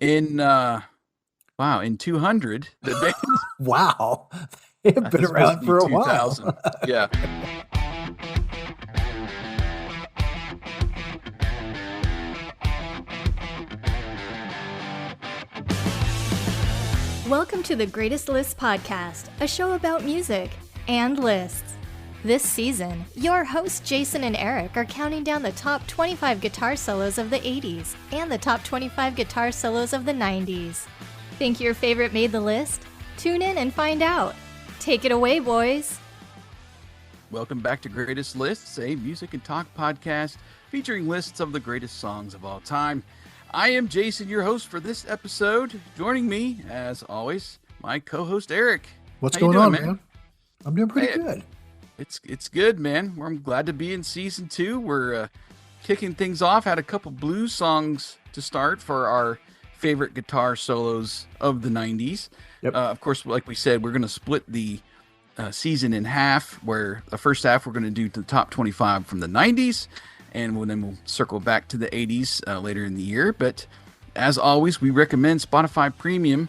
In in 200, the band. Wow. They've been That's supposed to around be for a while. 2000. Yeah. Welcome to the Greatest Lists podcast, a show about music and lists. This season, your hosts Jason and Eric are counting down the top 25 guitar solos of the 80s and the top 25 guitar solos of the 90s. Think your favorite made the list? Tune in and find out. Take it away, boys. Welcome back to Greatest Lists, a music and talk podcast featuring lists of the greatest songs of all time. I am Jason, your host for this episode. Joining me, as always, my co-host Eric. What's How you going doing, on, man? I'm doing pretty good. It's good, man. I'm glad to be in season 2. We're kicking things off. Had a couple blues songs to start for our favorite guitar solos of the 90s. Yep. Of course, like we said, we're going to split the season in half, where the first half we're going to do the top 25 from the 90s, and then we'll circle back to the 80s later in the year. But as always, we recommend Spotify Premium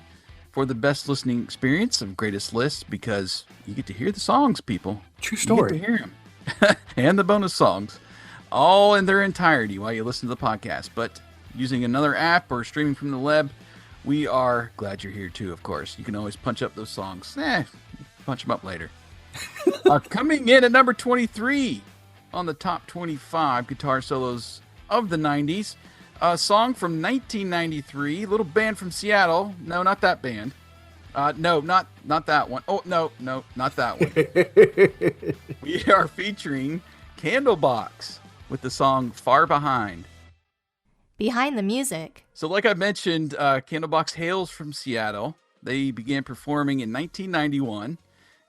for the best listening experience of Greatest Lists, because you get to hear the songs, people. True story. You get to hear them. And the bonus songs, all in their entirety while you listen to the podcast. But using another app or streaming from the web, we are glad you're here too, of course. You can always punch up those songs. Punch them up later. Coming in at number 23 on the top 25 guitar solos of the 90s, a song from 1993, little band from Seattle. No, not that band. No, not that one. Oh, no, not that one. We are featuring Candlebox with the song Far Behind. Behind the music. So like I mentioned, Candlebox hails from Seattle. They began performing in 1991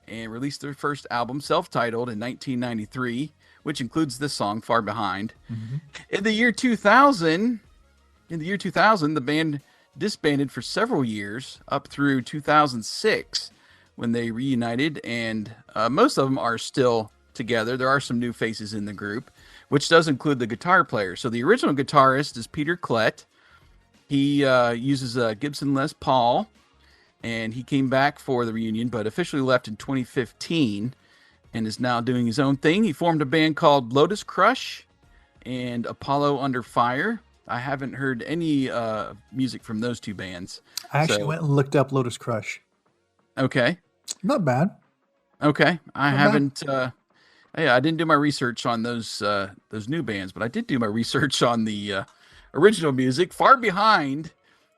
and released their first album, self-titled, in 1993, which includes this song, Far Behind. Mm-hmm. In the year 2000, the band disbanded for several years, up through 2006, when they reunited, and most of them are still together. There are some new faces in the group, which does include the guitar player. So the original guitarist is Peter Klett. He uses a Gibson Les Paul, and he came back for the reunion, but officially left in 2015 and is now doing his own thing. He formed a band called Lotus Crush and Apollo Under Fire. I haven't heard any music from those two bands. I actually went and looked up Lotus Crush. Okay. Not bad. Okay. I didn't do my research on those new bands, but I did do my research on the original music. Far Behind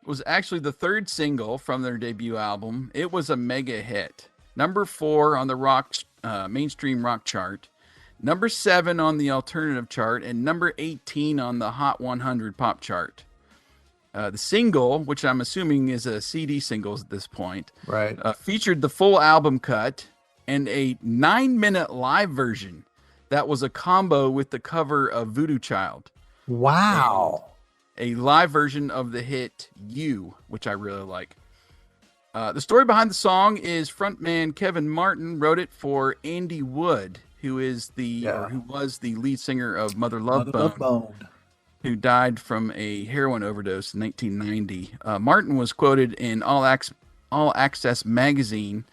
was actually the third single from their debut album. It was a mega hit. Number 4 on the mainstream rock chart, number 7 on the alternative chart, and number 18 on the Hot 100 pop chart. The single, which I'm assuming is a CD single at this point, right, featured the full album cut and a 9-minute live version that was a combo with the cover of Voodoo Child. Wow. A live version of the hit You, which I really like. The story behind the song is frontman Kevin Martin wrote it for Andy Wood, who was the lead singer of Mother Love Bone, who died from a heroin overdose in 1990. Martin was quoted in All Access magazine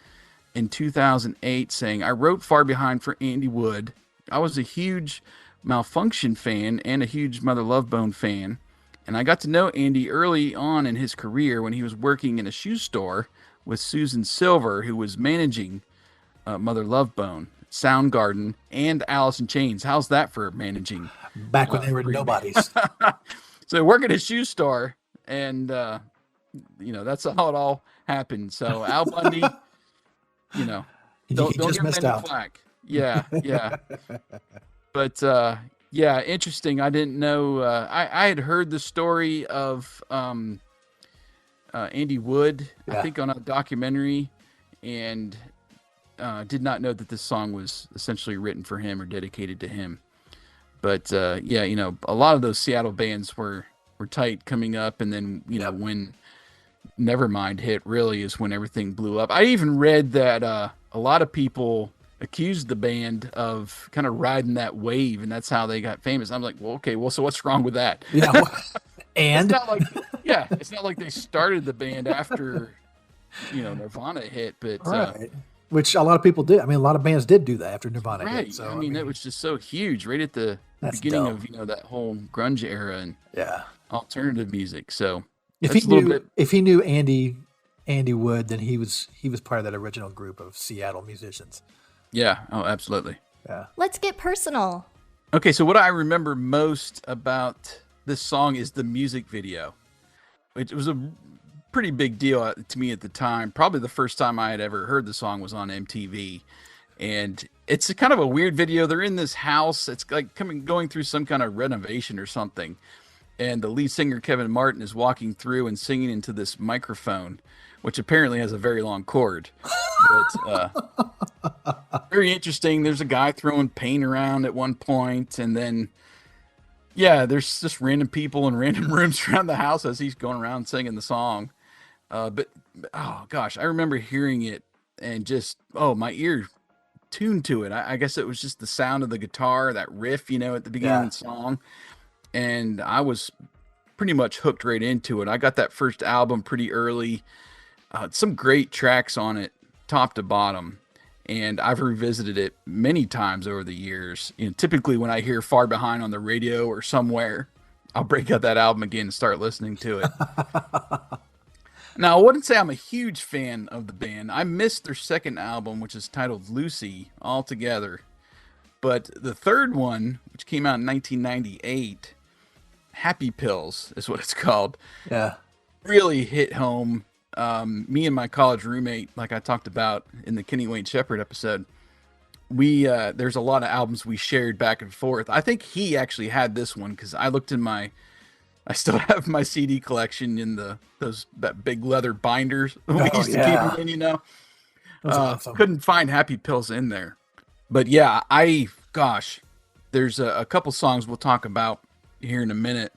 in 2008 saying, "I wrote Far Behind for Andy Wood. I was a huge Malfunction fan and a huge Mother Love Bone fan. And I got to know Andy early on in his career when he was working in a shoe store with Susan Silver, who was managing Mother Love Bone, Soundgarden, and Alice in Chains." How's that for managing? Back when they were nobodies. So work at a shoe store, and that's how it all happened. So Al Bundy, don't give him any flack. Yeah. But interesting. I didn't know. I had heard the story of Andy Wood, I think, on a documentary, and did not know that this song was essentially written for him or dedicated to him. But a lot of those Seattle bands were tight coming up, and then when Nevermind hit, really is when everything blew up. I even read that a lot of people accused the band of kind of riding that wave, and that's how they got famous. I'm like, so what's wrong with that? It's And not like, yeah, it's not like they started the band after, Nirvana hit, but right, which a lot of people did. I mean, a lot of bands did do that after Nirvana hit. right. So I mean, it was just so huge right at the that's beginning dumb. of, that whole grunge era and Yeah. alternative music. So If he that's a little knew bit, if he knew Andy Wood, then he was part of that original group of Seattle musicians. yeah. Oh, absolutely. Yeah. Let's get personal. Okay, so what I remember most about this song is the music video. It was a pretty big deal to me at the time. Probably the first time I had ever heard the song was on MTV. And it's a kind of a weird video. They're in this house. It's like going through some kind of renovation or something. And the lead singer, Kevin Martin, is walking through and singing into this microphone, which apparently has a very long cord. But very interesting. There's a guy throwing paint around at one point, and then yeah, there's just random people in random rooms around the house as he's going around singing the song. But oh gosh, I remember hearing it and just my ear tuned to it. I guess it was just the sound of the guitar, that riff, at the beginning Yeah. of the song, and I was pretty much hooked right into it. I got that first album pretty early. Some great tracks on it, top to bottom. And I've revisited it many times over the years. Typically when I hear Far Behind on the radio or somewhere, I'll break out that album again and start listening to it. Now, I wouldn't say I'm a huge fan of the band. I missed their second album, which is titled Lucy, altogether. But the third one, which came out in 1998, Happy Pills is what it's called, Yeah. really hit home. Me and my college roommate, like I talked about in the Kenny Wayne Shepherd episode, we there's a lot of albums we shared back and forth. I think he actually had this one because I looked in I still have my CD collection in that big leather binders we used to keep them in. That's awesome. Couldn't find Happy Pills in there, but yeah, there's a couple songs we'll talk about here in a minute.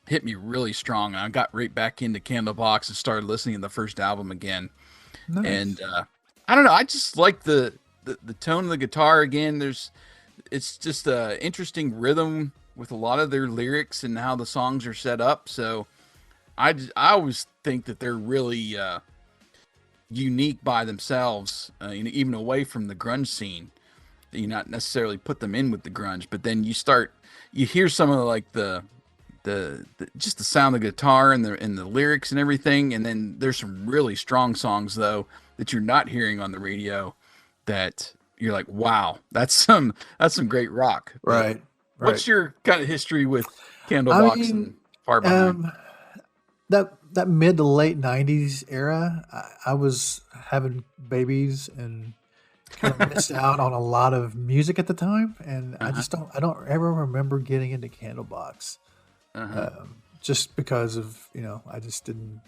Hit me really strong. I got right back into Candlebox and started listening to the first album again. Nice. And I don't know, I just like the tone of the guitar again. It's just a interesting rhythm with a lot of their lyrics and how the songs are set up. So I always think that they're really unique by themselves, even away from the grunge scene. You not necessarily put them in with the grunge, but then you hear some of like the just the sound of the guitar and the lyrics and everything, and then there's some really strong songs though that you're not hearing on the radio that you're like, wow, that's some great rock. Right. What's your kind of history with Candlebox and Far Behind? That mid to late '90s era, I was having babies and kind of missed out on a lot of music at the time, and I don't ever remember getting into Candlebox. Just because of, I just didn't,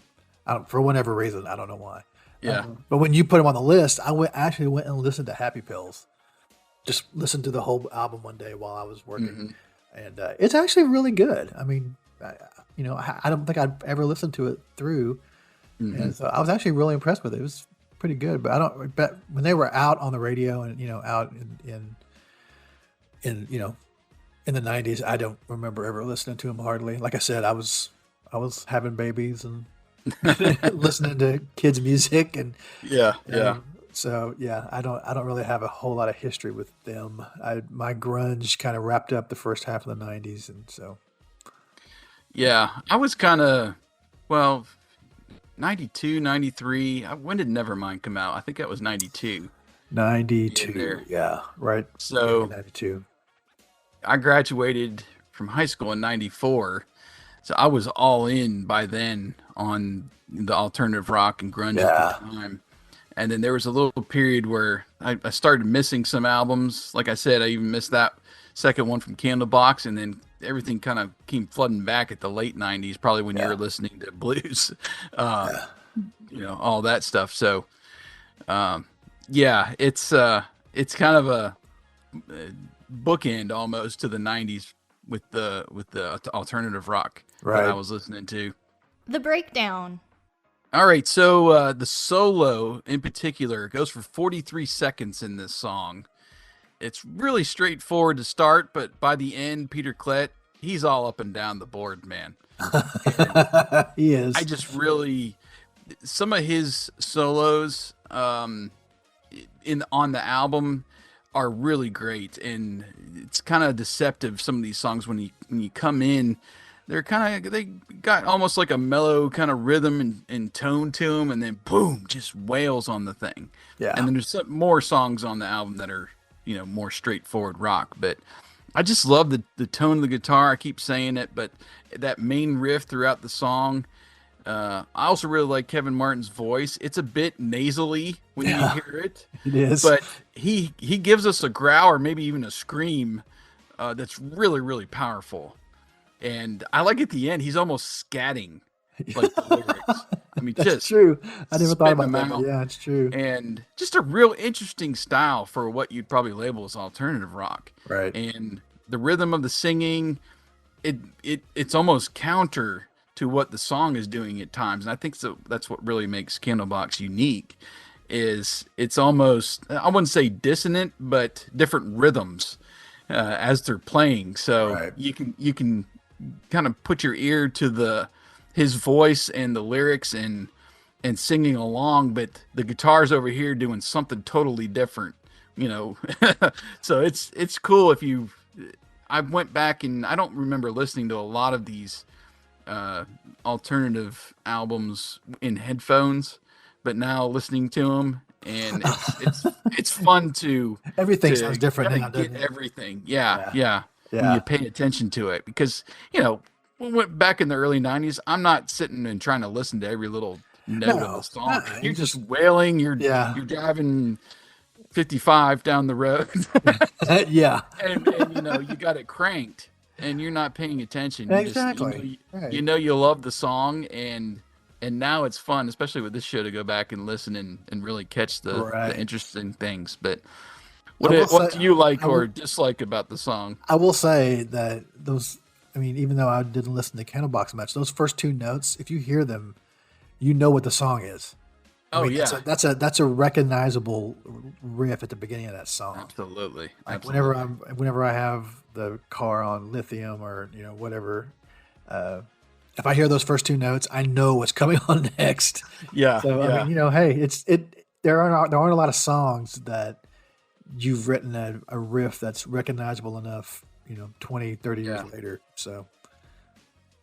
for whatever reason, I don't know why. Yeah. But when you put them on the list, I actually went and listened to Happy Pills. Just listened to the whole album one day while I was working. And it's actually really good. I mean, I don't think I'd ever listened to it through. And so I was actually really impressed with it. It was pretty good, but when they were out on the radio and, out in the '90s, I don't remember ever listening to them hardly. Like I said, I was having babies and listening to kids' music and so yeah, I don't really have a whole lot of history with them. My grunge kind of wrapped up the first half of the '90s, and so yeah, I was kind of 92, 93. When did Nevermind come out? I think that was 92. 92, yeah, right. So 92. I graduated from high school in 94. So I was all in by then on the alternative rock and grunge at the time. And then there was a little period where I started missing some albums. Like I said, I even missed that second one from Candlebox, and then everything kind of came flooding back at the late 90s, probably when you were listening to blues, all that stuff. So, it's kind of a bookend almost to the 90s with the alternative rock that I was listening to. The breakdown. All right, so the solo in particular goes for 43 seconds in this song. It's really straightforward to start, but by the end, Peter Klett he's all up and down the board, man. He is. I just really, some of his solos on the album are really great, and it's kind of deceptive. Some of these songs, when you come in, they got almost like a mellow kind of rhythm and tone to them, and then boom, just wails on the thing. Yeah. And then there's some more songs on the album that are more straightforward rock, but I just love the tone of the guitar. I keep saying it, but that main riff throughout the song. I also really like Kevin Martin's voice. It's a bit nasally when you hear it. It is. But he gives us a growl or maybe even a scream that's really, really powerful. And I like at the end, he's almost scatting like the lyrics. I mean, That's just true. I never thought spitting about that. them But out. yeah, it's true. And just a real interesting style for what you'd probably label as alternative rock. Right. And the rhythm of the singing, it's almost counter to what the song is doing at times. And I think that's what really makes Candlebox unique. Is it's almost, I wouldn't say dissonant, but different rhythms as they're playing. So Right. you can kind of put your ear to his voice and the lyrics and singing along, but the guitar's over here doing something totally different, So it's cool I went back and I don't remember listening to a lot of these alternative albums in headphones, but now listening to them, and it's fun to Everything to sounds different kinda now, doesn't get it? everything. Yeah. Yeah. When you pay attention to it, because when we went back in the early '90s, I'm not sitting and trying to listen to every little note of No, the song. no, You're just wailing. You're Yeah. driving 55 down the road, Yeah. and you got it cranked, and you're not paying attention. Exactly. Right. You love the song, and now it's fun, especially with this show, to go back and listen and really catch the Right. interesting things. But I will what say- do you like I will- or dislike about the song? I will say that even though I didn't listen to Candlebox much, those first two notes, if you hear them, you know what the song is. Oh yeah, That's a recognizable riff at the beginning of that song. absolutely. Like Absolutely. whenever I have the car on lithium or whatever, if I hear those first two notes, I know what's coming on next. Yeah, So yeah. I mean, hey, there aren't a lot of songs that you've written a riff that's recognizable enough, 20, 30 years Yeah. later. So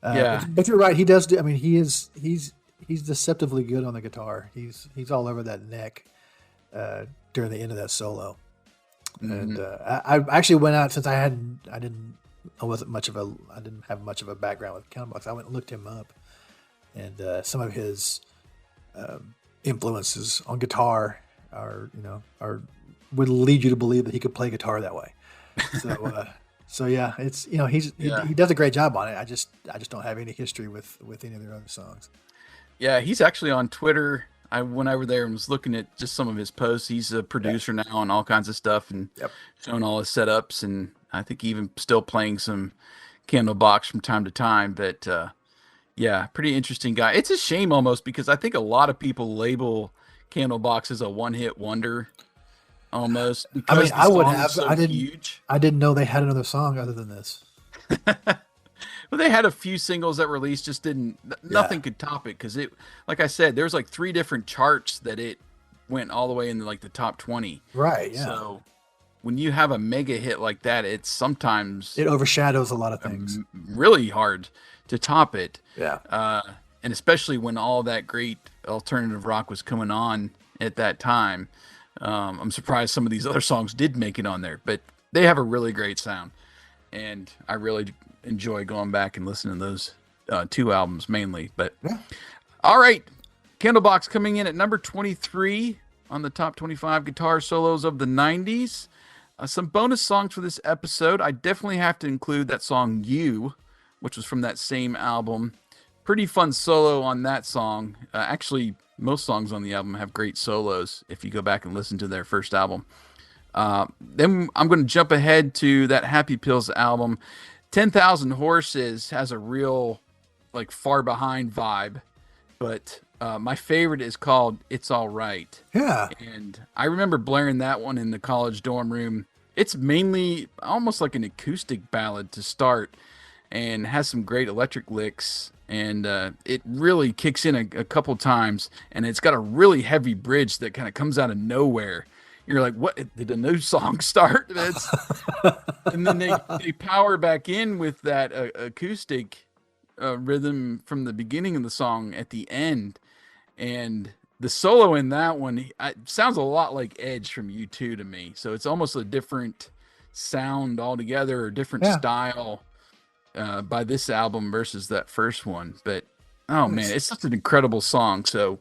Yeah. but you're right. He does do. I mean, he's deceptively good on the guitar. He's all over that neck during the end of that solo. And I actually went out, since I didn't have much of a background with Candlebox. I went and looked him up, and some of his influences on guitar would lead you to believe that he could play guitar that way. So yeah, it's he does a great job on it. I just don't have any history with any of their other songs. Yeah, he's actually on Twitter. I went over there and was looking at just some of his posts. He's a producer now on all kinds of stuff, and showing all his setups, and I think even still playing some Candlebox from time to time. But yeah, pretty interesting guy. It's a shame almost, because I think a lot of people label Candlebox as a one-hit wonder almost. I mean, because the I would song is have. so I didn't. huge. I didn't know they had another song other than this. Well, they had a few singles that released, just nothing could top it, because like I said, there's like 3 different charts that it went all the way into like the top 20. Right. Yeah. So when you have a mega hit like that, it's sometimes It overshadows a lot of things. really hard to top it. Yeah. And especially when all that great alternative rock was coming on at that time. I'm surprised some of these other songs did make it on there, but they have a really great sound, and I really enjoy going back and listening to those 2 albums mainly. But all right, Candlebox coming in at number 23 on the top 25 guitar solos of the 90s. Some bonus songs for this episode. I definitely have to include that song "You," which was from that same album. Pretty fun solo on that song. Actually, most songs on the album have great solos if you go back and listen to their first album. Then I'm going to jump ahead to that Happy Pills album. 10,000 Horses has a real like far behind vibe, but my favorite is called "It's All Right." Yeah. And I remember blaring that one in the college dorm room. It's mainly almost like an acoustic ballad to start, and has some great electric licks. And it really kicks in a couple times, and it's got a really heavy bridge that kind of comes out of nowhere. You're like, what? Did a new song start? And then they power back in with that acoustic rhythm from the beginning of the song at the end. And the solo in that one sounds a lot like Edge from U2 to me. So it's almost a different sound altogether, or different style by this album versus that first one. But oh man, it's such an incredible song. So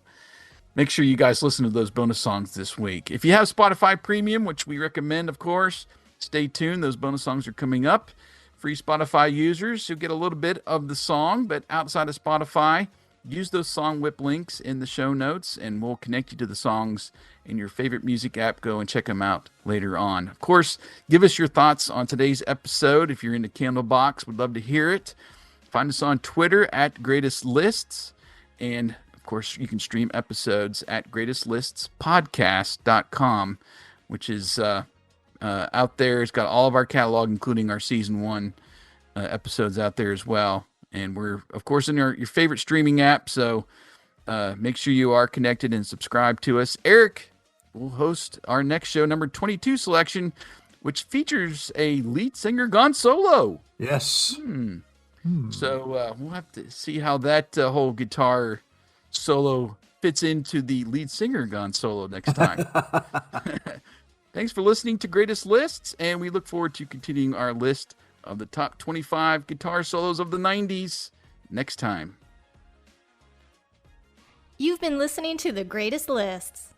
make sure you guys listen to those bonus songs this week. If you have Spotify Premium, which we recommend, of course, stay tuned. Those bonus songs are coming up. Free Spotify users, you'll get a little bit of the song, but outside of Spotify, use those song whip links in the show notes, and we'll connect you to the songs in your favorite music app. Go and check them out later on. Of course, give us your thoughts on today's episode. If you're into Candlebox, we'd love to hear it. Find us on Twitter at Greatest Lists. And, of course, you can stream episodes at greatestlistspodcast.com, which is out there. It's got all of our catalog, including our Season 1 episodes out there as well. And we're, of course, in your favorite streaming app, so make sure you are connected and subscribe to us. Eric will host our next show, number 22 selection, which features a lead singer gone solo. Yes. So we'll have to see how that whole guitar solo fits into the lead singer gone solo next time. Thanks for listening to Greatest Lists, and we look forward to continuing our list of the top 25 guitar solos of the 90s next time. You've been listening to The Greatest Lists.